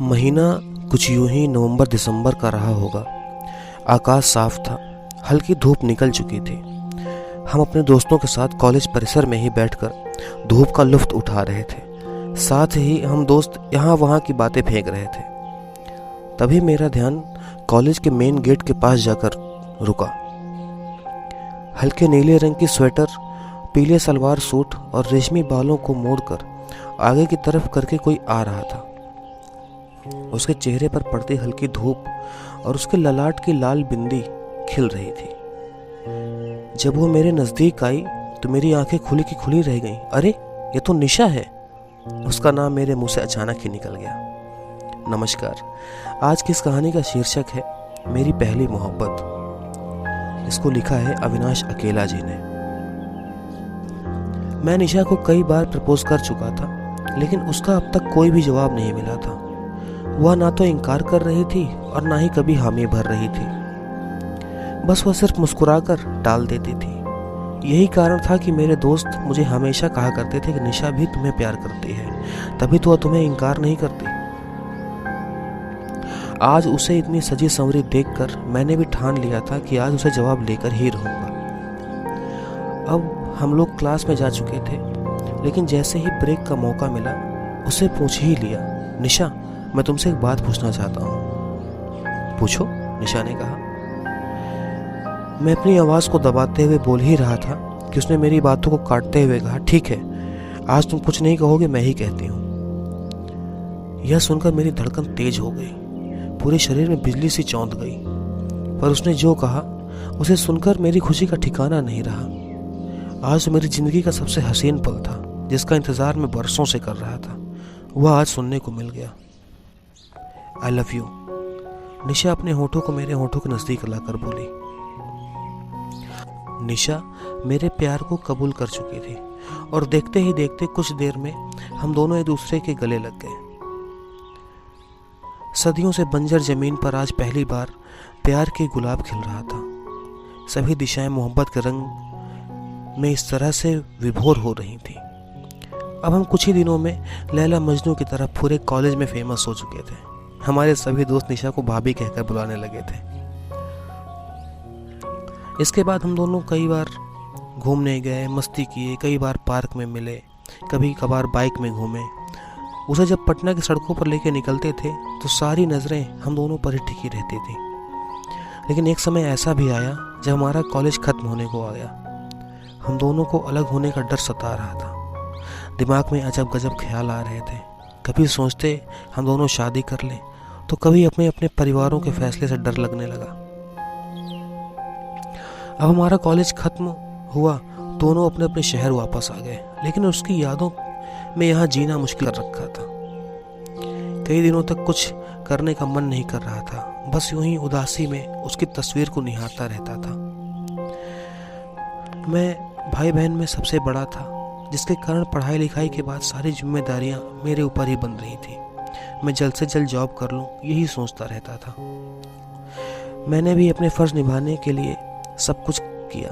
महीना कुछ यूं ही नवंबर दिसंबर का रहा होगा। आकाश साफ था, हल्की धूप निकल चुकी थी। हम अपने दोस्तों के साथ कॉलेज परिसर में ही बैठकर धूप का लुत्फ उठा रहे थे। साथ ही हम दोस्त यहाँ वहाँ की बातें फेंक रहे थे। तभी मेरा ध्यान कॉलेज के मेन गेट के पास जाकर रुका। हल्के नीले रंग की स्वेटर, पीले सलवार सूट और रेशमी बालों को मोड़कर आगे की तरफ करके कोई आ रहा था। उसके चेहरे पर पड़ती हल्की धूप और उसके ललाट की लाल बिंदी खिल रही थी। जब वो मेरे नजदीक आई तो मेरी आंखें खुली की खुली रह गईं। अरे, ये तो निशा है। उसका नाम मेरे मुंह से अचानक ही निकल गया। नमस्कार। आज की इस कहानी का शीर्षक है मेरी पहली मोहब्बत। इसको लिखा है अविनाश अकेला जी ने। मैं निशा को कई बार प्रपोज कर चुका था, लेकिन उसका अब तक कोई भी जवाब नहीं मिला था। वह ना तो इनकार कर रही थी और ना ही कभी हामी भर रही थी। बस वह सिर्फ मुस्कुराकर टाल देती थी। यही कारण था कि मेरे दोस्त मुझे हमेशा कहा करते थे कि निशा भी तुम्हें प्यार करती है, तभी तो वह तुम्हें इनकार नहीं करती। आज उसे इतनी सजी संवरी देखकर मैंने भी ठान लिया था कि आज उसे जवाब लेकर ही रहूंगा। अब हम लोग क्लास में जा चुके थे, लेकिन जैसे ही ब्रेक का मौका मिला उसे पूछ ही लिया। निशा, मैं तुमसे एक बात पूछना चाहता हूँ। पूछो, निशा ने कहा। मैं अपनी आवाज़ को दबाते हुए बोल ही रहा था कि उसने मेरी बातों को काटते हुए कहा, ठीक है, आज तुम कुछ नहीं कहोगे, मैं ही कहती हूँ। यह सुनकर मेरी धड़कन तेज हो गई, पूरे शरीर में बिजली सी चौंध गई। पर उसने जो कहा उसे सुनकर मेरी खुशी का ठिकाना नहीं रहा। आज मेरी जिंदगी का सबसे हसीन पल था, जिसका इंतजार मैं बरसों से कर रहा था, वह आज सुनने को मिल गया। I love you. निशा अपने होठों को मेरे होठों के नजदीक लाकर बोली। निशा मेरे प्यार को कबूल कर चुकी थी और देखते ही देखते कुछ देर में हम दोनों एक दूसरे के गले लग गए। सदियों से बंजर जमीन पर आज पहली बार प्यार के गुलाब खिल रहा था। सभी दिशाएं मोहब्बत के रंग में इस तरह से विभोर हो रही थी। अब हम कुछ ही दिनों में लैला मजनू की तरह पूरे कॉलेज में फेमस हो चुके थे। हमारे सभी दोस्त निशा को भाभी कहकर बुलाने लगे थे। इसके बाद हम दोनों कई बार घूमने गए, मस्ती किए, कई बार पार्क में मिले, कभी कभार बाइक में घूमे। उसे जब पटना की सड़कों पर लेके निकलते थे तो सारी नज़रें हम दोनों पर ही टिकी रहती थी। लेकिन एक समय ऐसा भी आया जब हमारा कॉलेज खत्म होने को आ गया। हम दोनों को अलग होने का डर सता रहा था। दिमाग में अजब गजब ख्याल आ रहे थे। कभी सोचते हम दोनों शादी कर लें, तो कभी अपने अपने परिवारों के फैसले से डर लगने लगा। अब हमारा कॉलेज खत्म हुआ, दोनों अपने अपने शहर वापस आ गए, लेकिन उसकी यादों में यहाँ जीना मुश्किल कर रखा था। कई दिनों तक कुछ करने का मन नहीं कर रहा था, बस यूं ही उदासी में उसकी तस्वीर को निहारता रहता था। मैं भाई बहन में सबसे बड़ा था, जिसके कारण पढ़ाई लिखाई के बाद सारी जिम्मेदारियां मेरे ऊपर ही बन रही थी। मैं जल्द से जल्द जॉब कर लूं, यही सोचता रहता था। मैंने भी अपने फर्ज निभाने के लिए सब कुछ किया।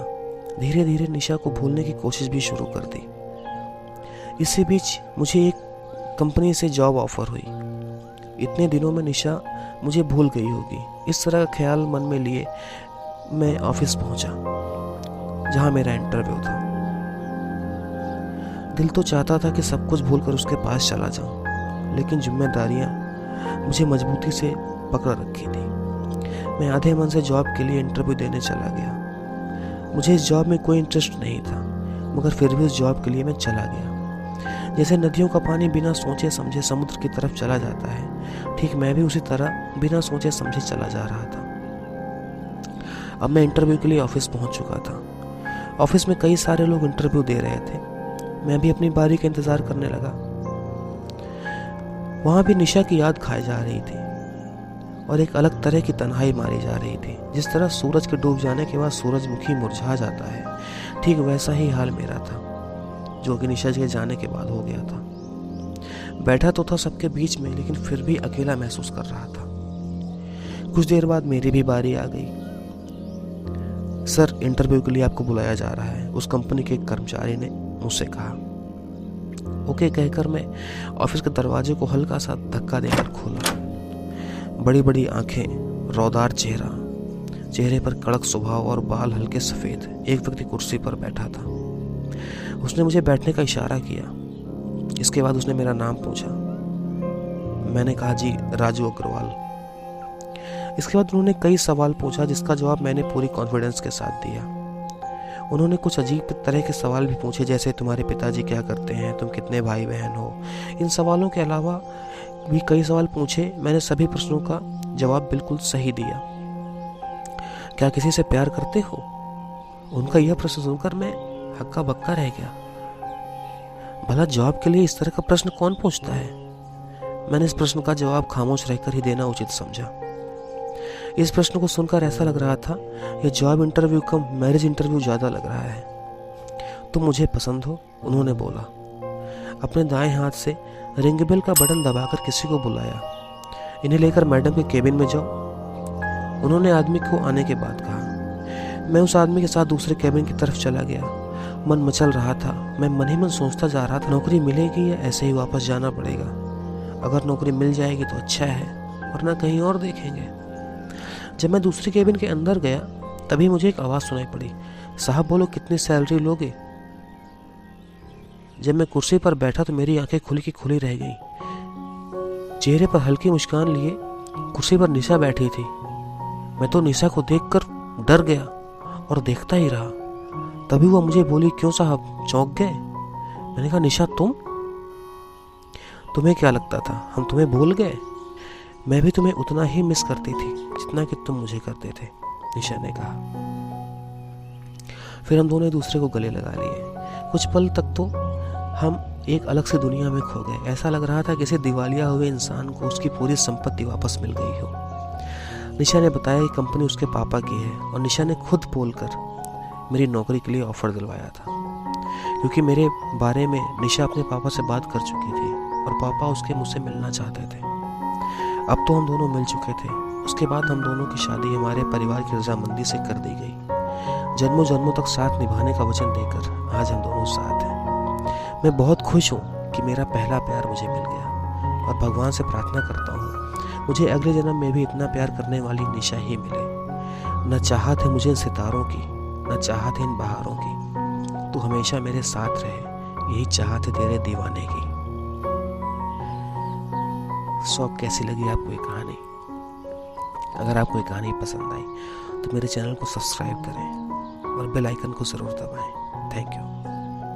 धीरे धीरे निशा को भूलने की कोशिश भी शुरू कर दी। इसी बीच मुझे एक कंपनी से जॉब ऑफर हुई। इतने दिनों में निशा मुझे भूल गई होगी, इस तरह का ख्याल मन में लिए मैं ऑफिस पहुंचा, जहां मेरा इंटरव्यू था। दिल तो चाहता था कि सब कुछ भूलकर उसके पास चला जाऊं, लेकिन जिम्मेदारियां मुझे मजबूती से पकड़ रखी थी। मैं आधे मन से जॉब के लिए इंटरव्यू देने चला गया। मुझे इस जॉब में कोई इंटरेस्ट नहीं था, मगर फिर भी उस जॉब के लिए मैं चला गया। जैसे नदियों का पानी बिना सोचे समझे समुद्र की तरफ चला जाता है, ठीक मैं भी उसी तरह बिना सोचे समझे चला जा रहा था। अब मैं इंटरव्यू के लिए ऑफिस पहुंच चुका था। ऑफिस में कई सारे लोग इंटरव्यू दे रहे थे। मैं भी अपनी बारी का इंतजार करने लगा। वहां भी निशा की याद खाई जा रही थी और एक अलग तरह की तन्हाई मारी जा रही थी। जिस तरह सूरज के डूब जाने के बाद सूरजमुखी मुरझा जाता है, ठीक वैसा ही हाल मेरा था, जो कि निशा के जाने के बाद हो गया था। बैठा तो था सबके बीच में, लेकिन फिर भी अकेला महसूस कर रहा था। कुछ देर बाद मेरी भी बारी आ गई। सर, इंटरव्यू के लिए आपको बुलाया जा रहा है, उस कंपनी के एक कर्मचारी ने मुझसे कहा। ओके कहकर मैं ऑफिस के दरवाजे को हल्का सा धक्का देकर खोला। बड़ी बड़ी आंखें, रौदार चेहरा, चेहरे पर कड़क स्वभाव और बाल हल्के सफ़ेद। एक व्यक्ति कुर्सी पर बैठा था। उसने मुझे बैठने का इशारा किया। इसके बाद उसने मेरा नाम पूछा। मैंने कहा, जी राजू अग्रवाल। इसके बाद उन्होंने कई सवाल पूछा जिसका जवाब मैंने पूरी कॉन्फिडेंस के साथ दिया। उन्होंने कुछ अजीब तरह के सवाल भी पूछे, जैसे तुम्हारे पिताजी क्या करते हैं, तुम कितने भाई बहन हो। इन सवालों के अलावा भी कई सवाल पूछे। मैंने सभी प्रश्नों का जवाब बिल्कुल सही दिया। क्या किसी से प्यार करते हो? उनका यह प्रश्न सुनकर मैं हक्का बक्का रह गया। भला जवाब के लिए इस तरह का प्रश्न कौन पूछता है? मैंने इस प्रश्न का जवाब खामोश रहकर ही देना उचित समझा। इस प्रश्न को सुनकर ऐसा लग रहा था यह जॉब इंटरव्यू कम मैरिज इंटरव्यू ज़्यादा लग रहा है। तुम मुझे पसंद हो? उन्होंने बोला। अपने दाएं हाथ से रिंग बेल का बटन दबाकर किसी को बुलाया। इन्हें लेकर मैडम के केबिन में जाओ, उन्होंने आदमी को आने के बाद कहा। मैं उस आदमी के साथ दूसरे केबिन की तरफ चला गया। मन मचल रहा था। मैं मन ही मन सोचता जा रहा था, नौकरी मिलेगी या ऐसे ही वापस जाना पड़ेगा। अगर नौकरी मिल जाएगी तो अच्छा है, वरना कहीं और देखेंगे। जब मैं दूसरे केबिन के अंदर गया तभी मुझे एक आवाज़ सुनाई पड़ी, साहब बोलो कितनी सैलरी लोगे? जब मैं कुर्सी पर बैठा तो मेरी आंखें खुली की खुली रह गईं। चेहरे पर हल्की मुस्कान लिए कुर्सी पर निशा बैठी थी। मैं तो निशा को देखकर डर गया और देखता ही रहा। तभी वो मुझे बोली, क्यों साहब चौंक गए? मैंने कहा, निशा तुम? तुम्हें क्या लगता था हम तुम्हें भूल गए? मैं भी तुम्हें उतना ही मिस करती थी जितना कि तुम मुझे करते थे, निशा ने कहा। फिर हम दोनों एक दूसरे को गले लगा लिए। कुछ पल तक तो हम एक अलग सी दुनिया में खो गए। ऐसा लग रहा था किसी दिवालिया हुए इंसान को उसकी पूरी संपत्ति वापस मिल गई हो। निशा ने बताया कि कंपनी उसके पापा की है और निशा ने खुद बोलकर मेरी नौकरी के लिए ऑफर दिलवाया था, क्योंकि मेरे बारे में निशा अपने पापा से बात कर चुकी थी और पापा उसके मुझसे मिलना चाहते थे। अब तो हम दोनों मिल चुके थे। उसके बाद हम दोनों की शादी हमारे परिवार की रजामंदी से कर दी गई। जन्मों जन्मों तक साथ निभाने का वचन देकर आज हम दोनों साथ हैं। मैं बहुत खुश हूँ कि मेरा पहला प्यार मुझे मिल गया और भगवान से प्रार्थना करता हूँ मुझे अगले जन्म में भी इतना प्यार करने वाली निशा ही मिले। न चाहत है मुझे इन सितारों की, न चाहत है इन बहारों की, तू हमेशा मेरे साथ रहे, यही चाहत है तेरे दीवाने की। सो अब कैसी लगी आपको ये कहानी? अगर आपको ये कहानी पसंद आई तो मेरे चैनल को सब्सक्राइब करें और बेल आइकन को ज़रूर दबाएं। Thank you.